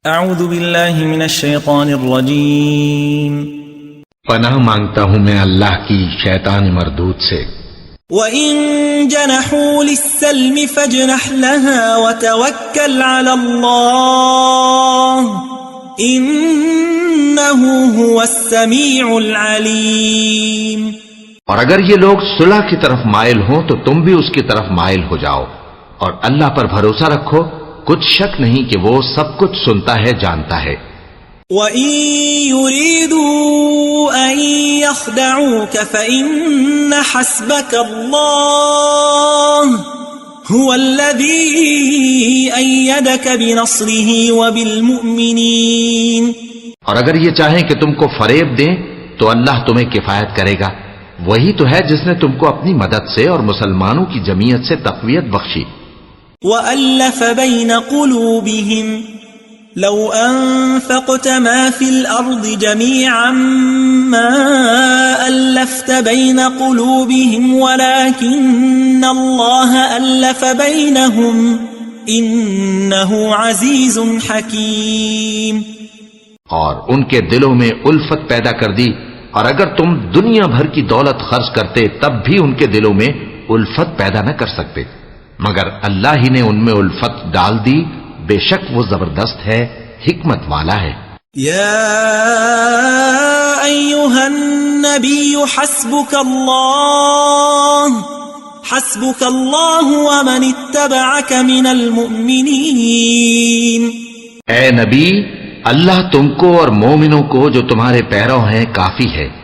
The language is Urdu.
اعوذ باللہ من الشیطان الرجیم پناہ مانگتا ہوں میں اللہ کی شیطان مردود سے۔ وَإِن جَنَحُوا لِلسَّلْمِ فَاجْنَحْ لَهَا وَتَوَكَّلْ عَلَى اللَّهِ إِنَّهُ هُوَ السَّمِيعُ الْعَلِيمُ۔ اور اگر یہ لوگ صلح کی طرف مائل ہوں تو تم بھی اس کی طرف مائل ہو جاؤ، اور اللہ پر بھروسہ رکھو، کچھ شک نہیں کہ وہ سب کچھ سنتا ہے، جانتا ہے۔ وَإِن يُرِيدُوا أَن يَخْدَعُوكَ فَإِنَّ حَسْبَكَ اللَّهُ هُوَ الَّذِي أَيَّدَكَ بِنَصْرِهِ وَبِالْمُؤْمِنِينَ۔ اور اگر یہ چاہیں کہ تم کو فریب دیں تو اللہ تمہیں کفایت کرے گا، وہی تو ہے جس نے تم کو اپنی مدد سے اور مسلمانوں کی جمعیت سے تقویت بخشی۔ وَأَلَّفَ بَيْنَ قُلُوبِهِمْ لَوْ أَنفَقْتَ مَا فِي الْأَرْضِ جَمِيعًا مَا أَلَّفْتَ بَيْنَ قُلُوبِهِمْ وَلَكِنَّ اللَّهَ أَلَّفَ بَيْنَهُمْ إِنَّهُ عَزِيزٌ حَكِيمٌ۔ اور ان کے دلوں میں الفت پیدا کر دی، اور اگر تم دنیا بھر کی دولت خرچ کرتے تب بھی ان کے دلوں میں الفت پیدا نہ کر سکتے، مگر اللہ ہی نے ان میں الفت ڈال دی، بے شک وہ زبردست ہے، حکمت والا ہے۔ یا ایھا النبی حسبک اللہ ومن اتبعک من المؤمنین۔ اے نبی، اللہ تم کو اور مومنوں کو جو تمہارے پیرو ہیں کافی ہے۔